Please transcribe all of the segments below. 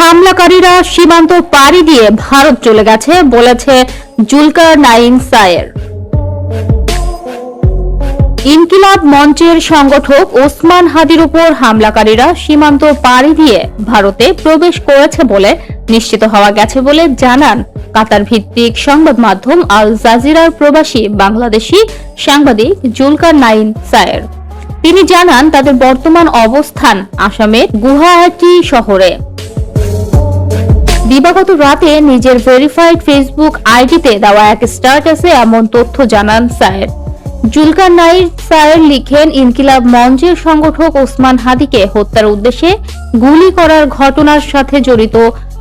হামলাকারীরা সীমান্ত পাড়ি দিয়ে ভারত চলে গেছে বলেছে জুলকারনাইন সায়ের। ইনকিলাব মঞ্চের সংগঠক ওসমান হাদির উপর হামলাকারীরা সীমান্ত পাড়ি দিয়ে ভারতে প্রবেশ করেছে বলে নিশ্চিত হওয়া গেছে বলে জানান কাতার ভিত্তিক সংবাদ মাধ্যম আল জাজিরার প্রবাসী বাংলাদেশি সাংবাদিক জুলকারনাইন সায়ের। তিনি জানান তাদের বর্তমান অবস্থান আসামের গুয়াহাটি শহরে। দিবাগত রাতে নিজের ভেরিফাইড ফেসবুক আইডিতে দেওয়া এক স্ট্যাটাসে এমন তথ্য জানান সায়ের। জুলকারনাইন সায়ের লিখেন, ইনকিলাব মঞ্চের সংগঠক ওসমান হাদিকে হত্যার উদ্দেশ্যে গুলি করার ঘটনার সাথে জড়িত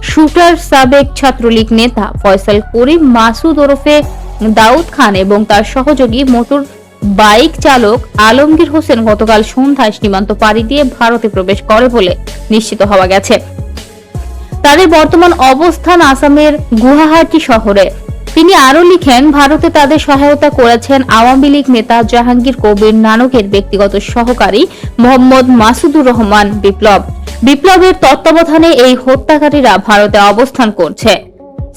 শুটার সাবেক ছাত্রলীগ নেতা ফয়সাল করিম মাসুদ ওরফে দাউদ খান এবং তার সহযোগী মোটর বাইক চালক আলমগীর হোসেন গতকাল সন্ধ্যায় সীমান্ত পাড়ি দিয়ে ভারতে প্রবেশ করে বলে নিশ্চিত হওয়া গেছে। তাদের বর্তমান অবস্থান আসামের গুয়াহাটি শহরে। তিনি আরো লিখেন, ভারতে তাদের সহায়তা করেছেন আওয়ামী লীগ নেতা জাহাঙ্গীর কবির নানকের ব্যক্তিগত সহকারী মোহাম্মদ মাসুদুর রহমান বিপ্লব। বিপ্লবের তত্ত্বাবধানে এই হত্যাকারীরা ভারতে অবস্থান করছে।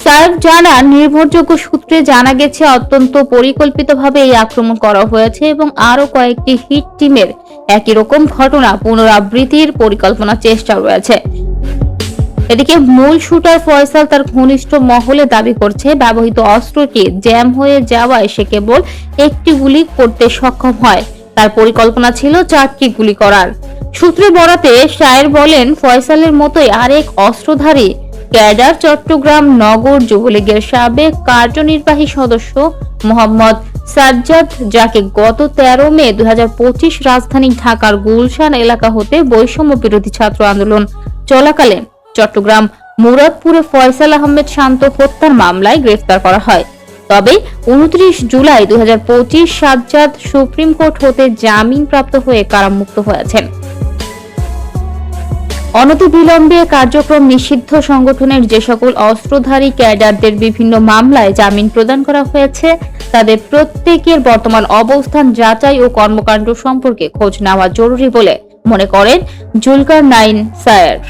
সায়েব জানান, নির্ভরযোগ্য সূত্রে জানা গেছে অত্যন্ত পরিকল্পিতভাবে এই আক্রমণ করা হয়েছে এবং আরো কয়েকটি হিট টিমের একই রকম ঘটনা পুনরাবৃত্তির পরিকল্পনা চেষ্টা রয়েছে। এদিকে মূল শুটার ফয়সাল তার ঘনিষ্ঠ মহলে দাবি করছে ব্যবহৃত অস্ত্রটি জ্যাম হয়ে যাওয়ায় সে কেবল একটি গুলি করতে সক্ষম হয়। তার পরিকল্পনা ছিল 4টি গুলি করার। সূত্রে বরাতে সায়ের বলেন, ফয়সালের মতোই আরেক অস্ত্রধারী ক্যাডার চট্টগ্রাম নগর যুবলীগের সাবেক কার্যনির্বাহী সদস্য মোহাম্মদ সাজ্জাদ, যাকে গত 13 মে 2025 রাজধানী ঢাকার গুলশান এলাকা হতে বৈষম্য বিরোধী ছাত্র আন্দোলন চলাকালে চট্টগ্রাম মুরাদপুরে ফয়সাল আহমেদ শান্ত হত্যার মামলায় গ্রেফতার করা হয়। তবে 29 জুলাই 2025 সাজ্জাদ সুপ্রিম কোর্ট হতে জামিনপ্রাপ্ত হয়ে কারামুক্ত হয়েছেন। অনতিবিলম্বে কার্যক্রম নিষিদ্ধ সংগঠনের যে সকল অস্ত্রধারী ক্যাডারদের বিভিন্ন মামলায় জামিন প্রদান করা হয়েছে তাদের প্রত্যেকের বর্তমান অবস্থান যাচাই ও কর্মকাণ্ড সম্পর্কে খোঁজ নেওয়া জরুরি বলে মনে করেন জুলকারনাইন সায়ের।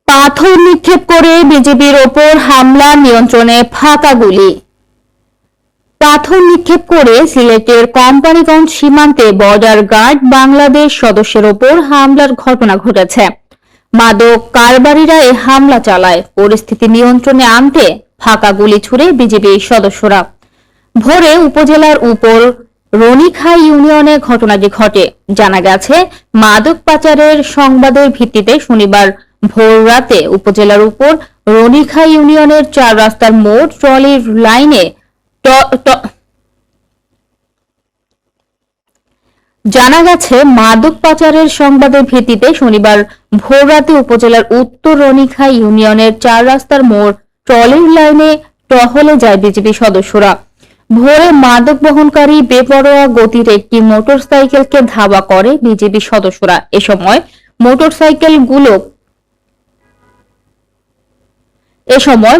পাথর নিক্ষেপ করে বিজেপির ওপর হামলা, নিয়ন্ত্রণে ফাঁকা গুলি। পাথর নিক্ষেপ করে সিলেটের কোম্পানিগঞ্জ সীমান্তে বর্ডার গার্ড বাংলাদেশ সদস্যের ওপর হামলার ঘটনা ঘটেছে। মাদক কারবারিরা এই হামলা চালায়। পরিস্থিতি নিয়ন্ত্রণে আনতে ফাঁকা গুলি ছুড়ে বিজেপি সদস্যরা। ভোরে উপজেলার উপর রনিখাই ইউনিয়নে ঘটনাটি ঘটে। জানা গেছে, মাদক পাচারের সংবাদের ভিত্তিতে শনিবার ভোর রাতে উপজেলার উপর রনিখাই ইউনিয়নের 4 রাস্তার মোড় ট্রলির লাইনে জানা গেছে, মাদক পাচারের সংবাদের ভিত্তিতে শনিবার ভোররাতে উপজেলার উত্তর রনিখাই ইউনিয়নের 4 রাস্তার মোড় ট্রলির লাইনে টহলে যায় বিজেপি সদস্যরা। ভোরে মাদক বহনকারী বেপরোয়া গতির একটি মোটরসাইকেলকে ধাওয়া করে বিজেপি সদস্যরা। এ সময়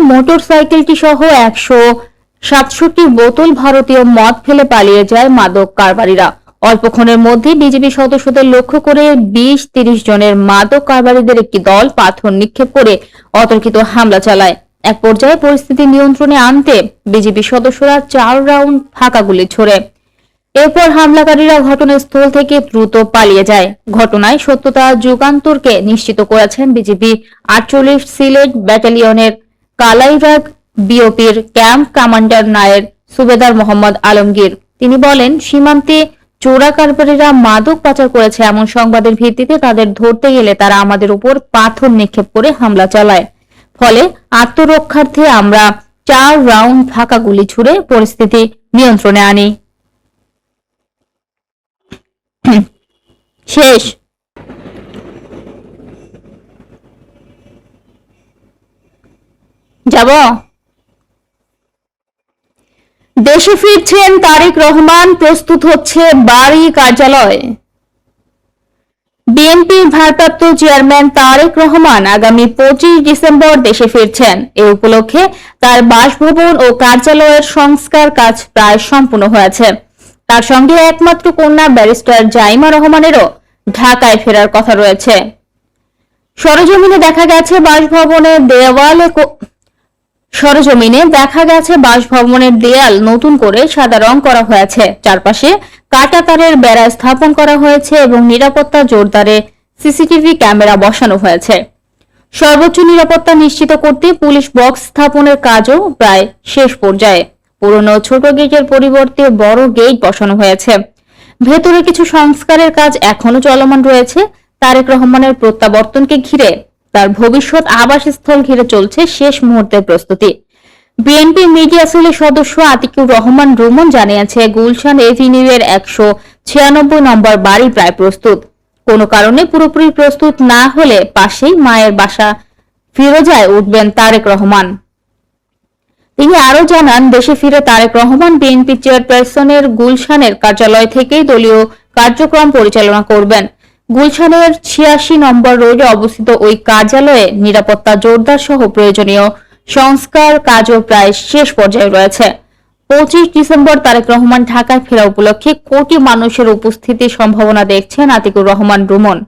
মোটরসাইকেলটি সহ 167 বোতল ভারতীয় মদ ফেলে পালিয়ে যায় মাদক কারবারিরা। অল্পক্ষণের মধ্যে বিজেপি সদস্যদের লক্ষ্য করে 20-30 জনের মাদক কারবারিদের একটি দল পাথর নিক্ষেপ করে অতর্কিত হামলা চালায়। এক পর্যায়ে পরিস্থিতি নিয়ন্ত্রণে আনতে বিজেপি সদস্যরা 4 রাউন্ড ফাঁকা গুলি ছোড়ে। এরপর হামলাকারীরা ঘটনাস্থল থেকে দ্রুত পালিয়ে যায়। ঘটনায় সত্যতা যুগান্তরকে নিশ্চিত করেছেন বিজেপি 48 সিলেট ব্যাটালিয়নের কালাইরাগ বিওপির ক্যাম্প কমান্ডার নায়ের সুবেদার মোহাম্মদ আলমগীর। তিনি বলেন, সীমান্তে চোরা কারবারিরা মাদক পাচার করেছে এমন সংবাদের ভিত্তিতে তাদের ধরতে গেলে তারা আমাদের উপর পাথর নিক্ষেপ করে হামলা চালায়। ফলে আত্মরক্ষার্থে আমরা 4 রাউন্ড ফাঁকা গুলি ছুড়ে পরিস্থিতি নিয়ন্ত্রণে আনি। শেষ। যাব। দেশে ফিরছেন তারেক রহমান, প্রস্তুত হচ্ছে বাড়ি কার্যালয়। বিএনপির ভারপ্রাপ্ত চেয়ারম্যান তারেক রহমান আগামী 25 ডিসেম্বর দেশে ফিরছেন। এ উপলক্ষে তার বাসভবন ও কার্যালয়ের সংস্কার কাজ প্রায় সম্পূর্ণ হয়েছে। তার সঙ্গে একমাত্র কন্যা ব্যারিস্টার জাইমা রহমানেরও ঢাকায় ফেরার কথা রয়েছে। সরেজমিনে দেখা গেছে বাসভবনের দেয়াল নতুন করে সাদা রং করা হয়েছে। চারপাশে কাটা তারের বেড়া স্থাপন করা হয়েছে এবং নিরাপত্তা জোরদারে সিসিটিভি ক্যামেরা বসানো হয়েছে। সর্বোচ্চ নিরাপত্তা নিশ্চিত করতে পুলিশ বক্স স্থাপনের কাজও প্রায় শেষ পর্যায়ে। পুরনো ছোট গেটের পরিবর্তে বড় গেট বসানো হয়েছে। ভেতরে কিছু সংস্কারের কাজ এখনো চলমান রয়েছে। তারেক রহমানের প্রত্যাবর্তনকে ঘিরে তার ভবিষ্যৎ আবাসস্থল ঘিরে চলছে শেষ মুহূর্তের প্রস্তুতি। বিএনপি মিডিয়া সেলের সদস্য আতিকুর রহমান রুমন জানিয়েছে, গুলশান এভিনিউয়ের 196 নম্বর বাড়ি প্রায় প্রস্তুত। কোনো কারণে পুরোপুরি প্রস্তুত না হলে পাশেই মায়ের বাসা ফিরোজায় উঠবেন তারেক রহমান। তিনি আরো জানান, দেশে ফিরে তারেক রহমান বিএনপি চেয়ারপারসনের গুলশানের কার্যালয় থেকেই দলীয় কার্যক্রম পরিচালনা করবেন। গুলশানের 86 নম্বর রোডে অবস্থিত ওই কার্যালয়ে নিরাপত্তা জোরদার সহ প্রয়োজনীয় সংস্কার কাজও প্রায় শেষ পর্যায়ে রয়েছে। 25 ডিসেম্বর তারেক রহমান ঢাকায় ফেরা উপলক্ষে কোটি মানুষের উপস্থিতির সম্ভাবনা দেখছেন আতিকুর রহমান রুমন।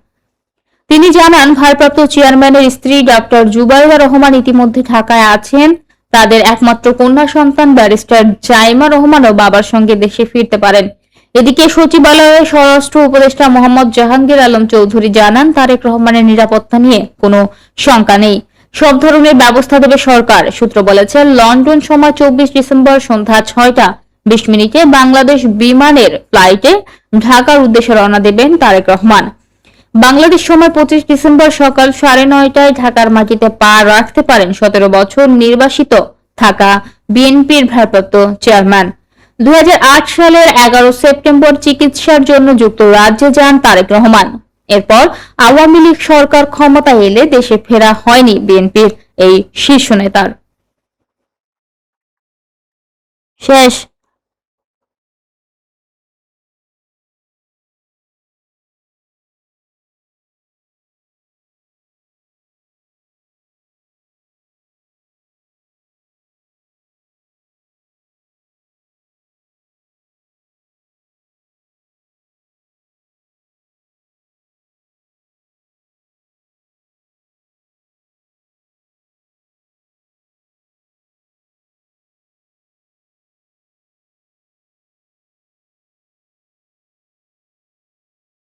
তিনি জানান, ভারপ্রাপ্ত চেয়ারম্যানের স্ত্রী ডক্টর জুবাইদা রহমান ইতিমধ্যে ঢাকায় আছেন। তাদের একমাত্র কন্যা সন্তান ব্যারিস্টার জাইমা রহমানও বাবার সঙ্গে দেশে ফিরতে পারেন। এদিকে সচিবালয়ে স্বরাষ্ট্র উপদেষ্টা মোহাম্মদ জাহাঙ্গীর আলম চৌধুরী জানান, তারেক রহমানের নিরাপত্তা নিয়ে কোনো শঙ্কা নেই। সব ধরনের ব্যবস্থা দেবে সরকার। সূত্র বলেছে, লন্ডন সময় 24 ডিসেম্বর সন্ধ্যা 6টা 20 বাংলাদেশ বিমানের ফ্লাইটে ঢাকার উদ্দেশ্যে রওনা দেবেন তারেক রহমান। বাংলাদেশ সময় 25 ডিসেম্বর সকাল 9:30টায় ঢাকার মাটিতে পা রাখতে পারেন 17 বছর নির্বাসিত থাকা বিএনপির ভারপ্রাপ্ত চেয়ারম্যান। 2008 সালের 11 সেপ্টেম্বর চিকিৎসার জন্য যুক্তরাজ্যে যান তারেক রহমান। এরপর আওয়ামী লীগ সরকার ক্ষমতায় এলে দেশে ফেরা হয়নি বিএনপির এই শীর্ষ নেতার। শেষ।